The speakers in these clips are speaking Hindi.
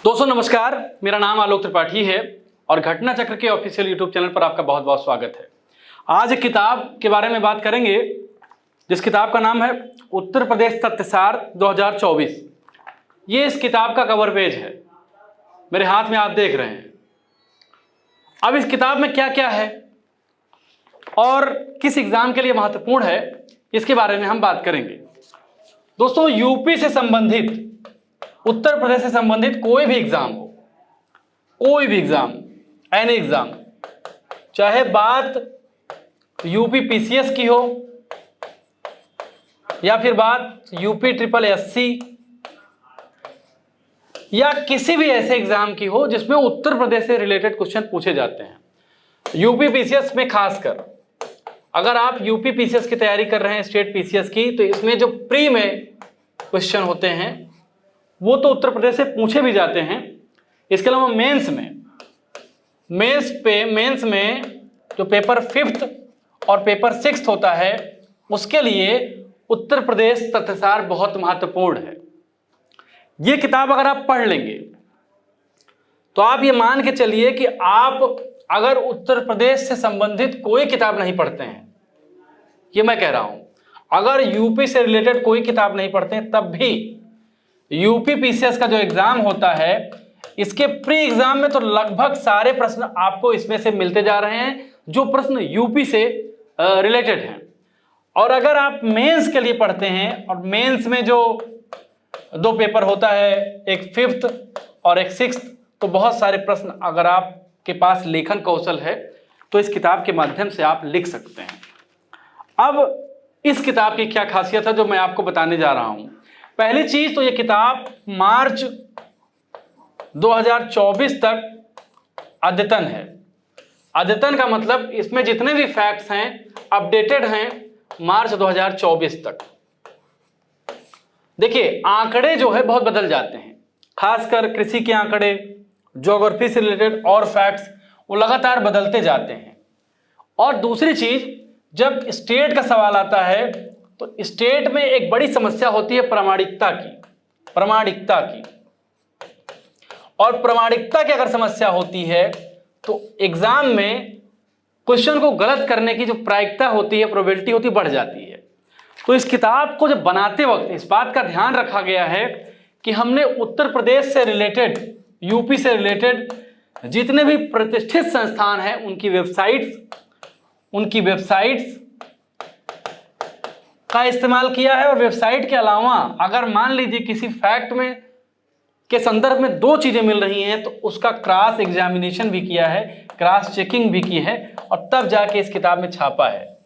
दोस्तों नमस्कार, मेरा नाम आलोक त्रिपाठी है और घटना चक्र के ऑफिशियल यूट्यूब चैनल पर आपका बहुत बहुत स्वागत है। आज एक किताब के बारे में बात करेंगे जिस किताब का नाम है उत्तर प्रदेश तथ्यसार 2024। ये इस किताब का कवर पेज है, मेरे हाथ में आप देख रहे हैं। अब इस किताब में क्या क्या है और किस एग्जाम के लिए महत्वपूर्ण है, इसके बारे में हम बात करेंगे। दोस्तों, यूपी से संबंधित, उत्तर प्रदेश से संबंधित कोई भी एग्जाम हो, कोई भी एग्जाम, एनी एग्जाम, चाहे बात यूपी पीसीएस की हो या फिर बात यूपी ट्रिपल एससी या किसी भी ऐसे एग्जाम की हो जिसमें उत्तर प्रदेश से रिलेटेड क्वेश्चन पूछे जाते हैं। यूपी पीसीएस में खासकर अगर आप यूपी पीसीएस की तैयारी कर रहे हैं, स्टेट पीसीएस की, तो इसमें जो प्री में क्वेश्चन होते हैं वो तो उत्तर प्रदेश से पूछे भी जाते हैं। इसके अलावा मेंस में जो पेपर 5th और पेपर 6th होता है, उसके लिए उत्तर प्रदेश तथ्यसार बहुत महत्वपूर्ण है। ये किताब अगर आप पढ़ लेंगे तो आप ये मान के चलिए कि आप अगर उत्तर प्रदेश से संबंधित कोई किताब नहीं पढ़ते हैं, ये मैं कह रहा हूं, अगर यूपी से रिलेटेड कोई किताब नहीं पढ़ते हैं, तब भी यूपी पीसीएस का जो एग्जाम होता है, इसके प्री एग्जाम में तो लगभग सारे प्रश्न आपको इसमें से मिलते जा रहे हैं जो प्रश्न यूपी से रिलेटेड हैं। और अगर आप मेंस के लिए पढ़ते हैं, और मेंस में जो दो पेपर होता है, एक 5th और एक 6th, तो बहुत सारे प्रश्न अगर आपके पास लेखन कौशल है तो इस किताब के माध्यम से आप लिख सकते हैं। अब इस किताब की क्या खासियत है जो मैं आपको बताने जा रहा हूं। पहली चीज तो ये किताब मार्च 2024 तक अद्यतन है। अद्यतन का मतलब इसमें जितने भी फैक्ट्स हैं अपडेटेड हैं मार्च 2024 तक। देखिए, आंकड़े जो है बहुत बदल जाते हैं, खासकर कृषि के आंकड़े, ज्योग्राफी से रिलेटेड और फैक्ट्स वो लगातार बदलते जाते हैं। और दूसरी चीज, जब स्टेट का सवाल आता है तो स्टेट में एक बड़ी समस्या होती है प्रामाणिकता की। और प्रामाणिकता की अगर समस्या होती है तो एग्जाम में क्वेश्चन को गलत करने की जो प्रायिकता होती है, प्रोबेबिलिटी होती है, बढ़ जाती है। तो इस किताब को जब बनाते वक्त इस बात का ध्यान रखा गया है कि हमने उत्तर प्रदेश से रिलेटेड, यूपी से रिलेटेड जितने भी प्रतिष्ठित संस्थान हैं उनकी वेबसाइट्स का इस्तेमाल किया है। और वेबसाइट के अलावा अगर मान लीजिए किसी फैक्ट में के संदर्भ में दो चीजें मिल रही हैं तो उसका क्रॉस एग्जामिनेशन भी किया है, क्रॉस चेकिंग भी की है, और तब जाके इस किताब में छापा है।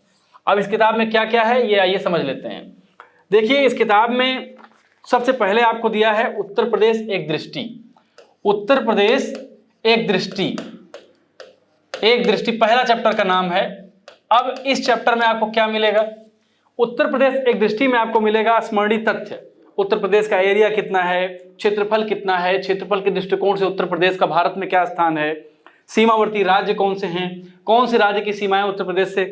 अब इस किताब में क्या क्या है ये आइए समझ लेते हैं। देखिए, इस किताब में सबसे पहले आपको दिया है उत्तर प्रदेश एक दृष्टि। उत्तर प्रदेश एक दृष्टि पहला चैप्टर का नाम है। अब इस चैप्टर में आपको क्या मिलेगा? उत्तर प्रदेश एक दृष्टि में आपको मिलेगा स्मरणीय तथ्य। उत्तर प्रदेश का एरिया कितना है, क्षेत्रफल कितना है, क्षेत्रफल के दृष्टिकोण से उत्तर प्रदेश का भारत में क्या स्थान है, सीमावर्ती राज्य कौन से हैं, कौन से राज्य की सीमाएं उत्तर प्रदेश से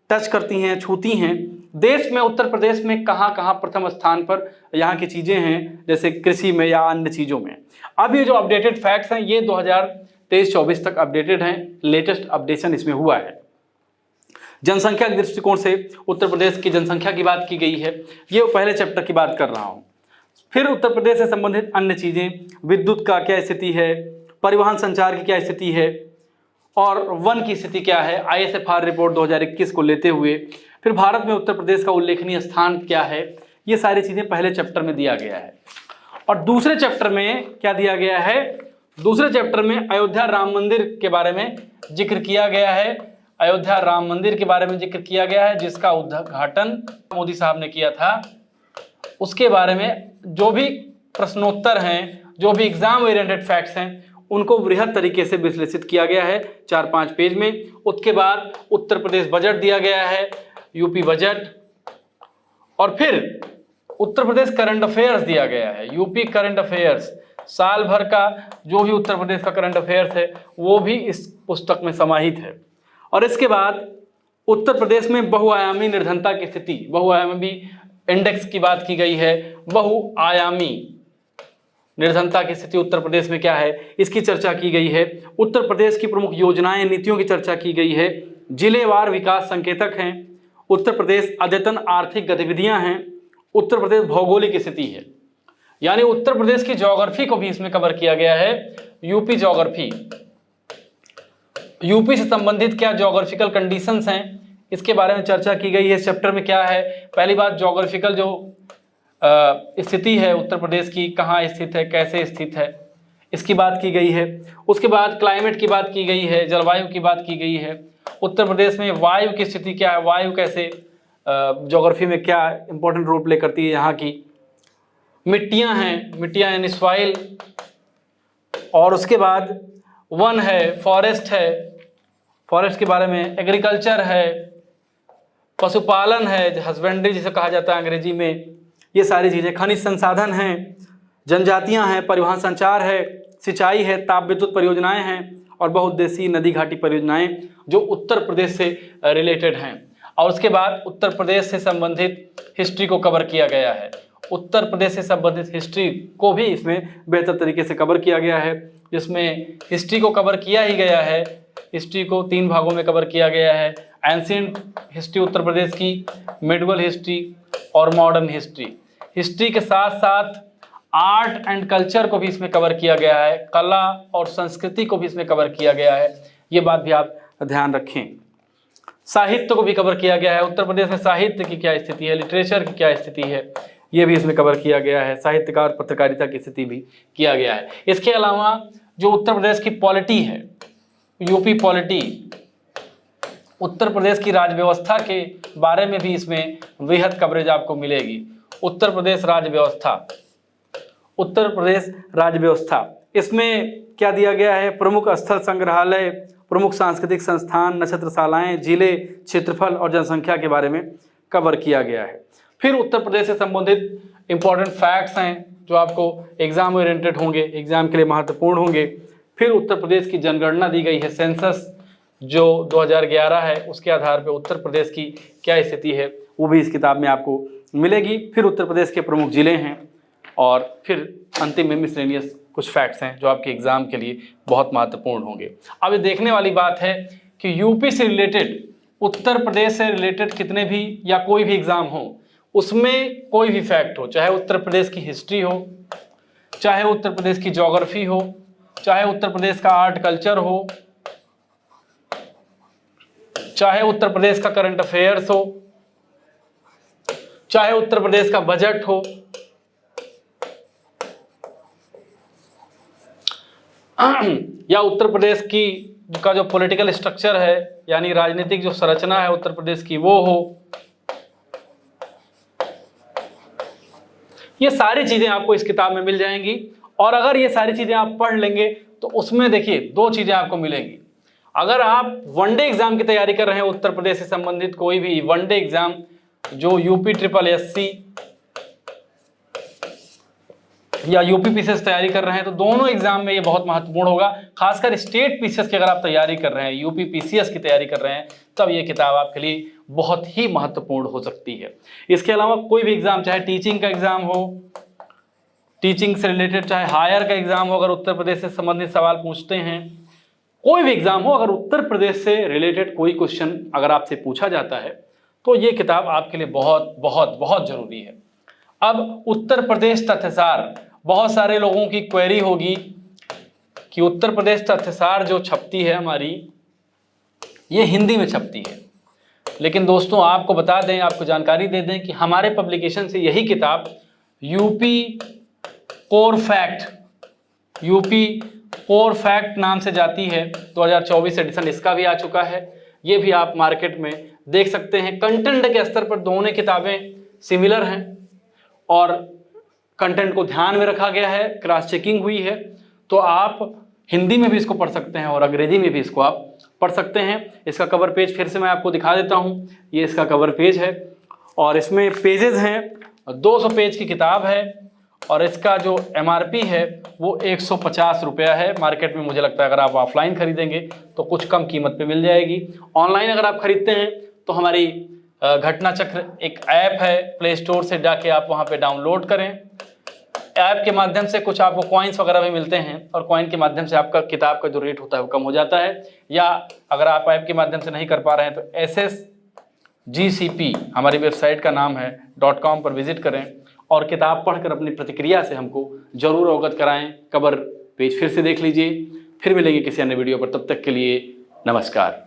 टच करती हैं, छूती हैं, देश में उत्तर प्रदेश में कहाँ कहाँ प्रथम स्थान पर यहाँ की चीजें हैं, जैसे कृषि में या अन्य चीजों में। अब ये जो अपडेटेड फैक्ट्स हैं ये 2023-24 तक अपडेटेड हैं, लेटेस्ट अपडेशन इसमें हुआ है। जनसंख्या के दृष्टिकोण से उत्तर प्रदेश की जनसंख्या की बात की गई है, ये पहले चैप्टर की बात कर रहा हूँ। फिर उत्तर प्रदेश से संबंधित अन्य चीजें, विद्युत का क्या स्थिति है, परिवहन संचार की क्या स्थिति है, और वन की स्थिति क्या है, ISFR रिपोर्ट 2021 को लेते हुए, फिर भारत में उत्तर प्रदेश का उल्लेखनीय स्थान क्या है, ये सारी चीजें पहले चैप्टर में दिया गया है। और दूसरे चैप्टर में क्या दिया गया है? दूसरे चैप्टर में अयोध्या राम मंदिर के बारे में जिक्र किया गया है। अयोध्या राम मंदिर के बारे में जिक्र किया गया है जिसका उद्घाटन मोदी साहब ने किया था। उसके बारे में जो भी प्रश्नोत्तर हैं, जो भी एग्जाम ओरिएंटेड फैक्ट्स हैं, उनको बृहद तरीके से विश्लेषित किया गया है 4-5 पेज में। उसके बाद उत्तर प्रदेश बजट दिया गया है, यूपी बजट, और फिर उत्तर प्रदेश करंट अफेयर्स दिया गया है, यूपी करंट अफेयर्स, साल भर का जो भी उत्तर प्रदेश का करंट अफेयर्स है वो भी इस पुस्तक में समाहित है। और इसके बाद उत्तर प्रदेश में बहुआयामी निर्धनता की स्थिति, बहुआयामी इंडेक्स की बात की गई है, बहुआयामी निर्धनता की स्थिति उत्तर प्रदेश में क्या है, इसकी चर्चा की गई है। उत्तर प्रदेश की प्रमुख योजनाएं, नीतियों की चर्चा की गई है। जिलेवार विकास संकेतक हैं। उत्तर प्रदेश अद्यतन आर्थिक गतिविधियां हैं। उत्तर प्रदेश भौगोलिक स्थिति है, यानी उत्तर प्रदेश की ज्योग्राफी को भी इसमें कवर किया गया है। यूपी ज्योग्राफी, यूपी से संबंधित क्या ज्योग्राफिकल कंडीशंस हैं, इसके बारे में चर्चा की गई है। इस चैप्टर में क्या है, पहली बात ज्योग्राफिकल जो स्थिति है उत्तर प्रदेश की, कहाँ स्थित है, कैसे स्थित है, इसकी बात की गई है। उसके बाद क्लाइमेट की बात की गई है, जलवायु की बात की गई है। उत्तर प्रदेश में वायु की स्थिति क्या है, वायु कैसे ज्योग्राफी में क्या इंपॉर्टेंट रोल प्ले करती है यहाँ की। मिट्टियाँ हैं, मिट्टियाँ यानी सॉइल, और उसके बाद वन है, फॉरेस्ट है, फॉरेस्ट के बारे में, एग्रीकल्चर है, पशुपालन है, हस्बेंड्री जिसे कहा जाता है अंग्रेजी में, ये सारी चीज़ें, खनिज संसाधन हैं, जनजातियां हैं, परिवहन संचार है, सिंचाई है, ताप विद्युत परियोजनाएं हैं और बहुउद्देशीय नदी घाटी परियोजनाएं जो उत्तर प्रदेश से रिलेटेड हैं। और उसके बाद उत्तर प्रदेश से संबंधित हिस्ट्री को कवर किया गया है। उत्तर प्रदेश से संबंधित हिस्ट्री को भी इसमें बेहतर तरीके से कवर किया गया है, जिसमें हिस्ट्री को कवर किया ही गया है। हिस्ट्री को 3 भागों में कवर किया गया है, एंशिएंट हिस्ट्री उत्तर प्रदेश की, मिडिवल हिस्ट्री और मॉडर्न हिस्ट्री। हिस्ट्री के साथ साथ आर्ट एंड कल्चर को भी इसमें कवर किया गया है, कला और संस्कृति को भी इसमें कवर किया गया है, ये बात भी आप ध्यान रखें। साहित्य को भी कवर किया गया है, उत्तर प्रदेश में साहित्य की क्या स्थिति है, लिटरेचर की क्या स्थिति है, ये भी इसमें कवर किया गया है। साहित्यकार पत्रकारिता की स्थिति भी किया गया है। इसके अलावा जो उत्तर प्रदेश की पॉलिटी है, यूपी पॉलिटी, उत्तर प्रदेश की राज्य व्यवस्था के बारे में भी इसमें वृहद कवरेज आपको मिलेगी। उत्तर प्रदेश राज्य व्यवस्था, उत्तर प्रदेश राज्य व्यवस्था, इसमें क्या दिया गया है, प्रमुख स्थल संग्रहालय, प्रमुख सांस्कृतिक संस्थान, नक्षत्रशालाएं, जिले, क्षेत्रफल और जनसंख्या के बारे में कवर किया गया है। फिर उत्तर प्रदेश से संबंधित इंपॉर्टेंट फैक्ट्स हैं जो आपको एग्जाम ओरिएंटेड होंगे, एग्जाम के लिए महत्वपूर्ण होंगे। फिर उत्तर प्रदेश की जनगणना दी गई है, सेंसस जो 2011 है, उसके आधार पर उत्तर प्रदेश की क्या स्थिति है वो भी इस किताब में आपको मिलेगी। फिर उत्तर प्रदेश के प्रमुख जिले हैं और फिर अंतिम में मिसलेनियस कुछ फैक्ट्स हैं जो आपके एग्जाम के लिए बहुत महत्वपूर्ण होंगे। अब ये देखने वाली बात है कि यूपी से रिलेटेड, उत्तर प्रदेश से रिलेटेड कितने भी या कोई भी एग्जाम हो, उसमें कोई भी फैक्ट हो, चाहे उत्तर प्रदेश की हिस्ट्री हो, चाहे उत्तर प्रदेश की ज्योग्राफी हो, चाहे उत्तर प्रदेश का आर्ट कल्चर हो, चाहे उत्तर प्रदेश का करंट अफेयर्स हो, चाहे उत्तर प्रदेश का बजट हो, या उत्तर प्रदेश की का जो पॉलिटिकल स्ट्रक्चर है यानी राजनीतिक जो संरचना है उत्तर प्रदेश की वो हो, ये सारी चीजें आपको इस किताब में मिल जाएंगी। और अगर ये सारी चीजें आप पढ़ लेंगे तो उसमें देखिए 2 चीजें आपको मिलेंगी। अगर आप वनडे एग्जाम की तैयारी कर रहे हैं, उत्तर प्रदेश से संबंधित कोई भी वनडे एग्जाम जो यूपी SSSC या यूपी पीसीएस तैयारी कर रहे हैं, तो दोनों एग्जाम में ये बहुत महत्वपूर्ण होगा। खासकर स्टेट पीसीएस की अगर आप तैयारी कर रहे हैं, यूपी पीसीएस की तैयारी कर रहे हैं, तब ये किताब आपके लिए बहुत ही महत्वपूर्ण हो सकती है। इसके अलावा कोई भी एग्जाम, चाहे टीचिंग का एग्जाम हो, टीचिंग से रिलेटेड, चाहे हायर का एग्जाम हो, अगर उत्तर प्रदेश से संबंधित सवाल पूछते हैं, कोई भी एग्जाम हो, अगर उत्तर प्रदेश से रिलेटेड कोई क्वेश्चन अगर आपसे पूछा जाता है तो ये किताब आपके लिए बहुत बहुत बहुत जरूरी है। अब उत्तर प्रदेश तथ्यसार, बहुत सारे लोगों की क्वेरी होगी कि उत्तर प्रदेश तथ्यसार जो छपती है हमारी, ये हिंदी में छपती है। लेकिन दोस्तों आपको बता दें, आपको जानकारी दे दें कि हमारे पब्लिकेशन से यही किताब UP core fact, UP core fact नाम से जाती है। 2024 एडिशन इसका भी आ चुका है, ये भी आप मार्केट में देख सकते हैं। कंटेंट के स्तर पर दोनों किताबें सिमिलर हैं और कंटेंट को ध्यान में रखा गया है, क्रॉस चेकिंग हुई है, तो आप हिंदी में भी इसको पढ़ सकते हैं और अंग्रेजी में भी इसको आप पढ़ सकते हैं। इसका कवर पेज फिर से मैं आपको दिखा देता हूँ, ये इसका कवर पेज है और इसमें पेजेस हैं, 200 पेज की किताब है और इसका जो MRP है वो 150 रुपया है। मार्केट में मुझे लगता है अगर आप ऑफलाइन खरीदेंगे तो कुछ कम कीमत पे मिल जाएगी। ऑनलाइन अगर आप खरीदते हैं तो हमारी घटना चक्र एक ऐप है, प्ले स्टोर से जाके आप वहाँ पे डाउनलोड करें, ऐप के माध्यम से कुछ आपको कॉइन्स वगैरह भी मिलते हैं और कॉइन के माध्यम से आपका किताब का जो रेट होता है वो कम हो जाता है। या अगर आप ऐप के माध्यम से नहीं कर पा रहे हैं तो SSGCP हमारी वेबसाइट का नाम है .com पर विजिट करें और किताब पढ़कर अपनी प्रतिक्रिया से हमको जरूर अवगत कराएं। कवर पेज फिर से देख लीजिए। फिर मिलेंगे किसी अन्य वीडियो पर, तब तक के लिए नमस्कार।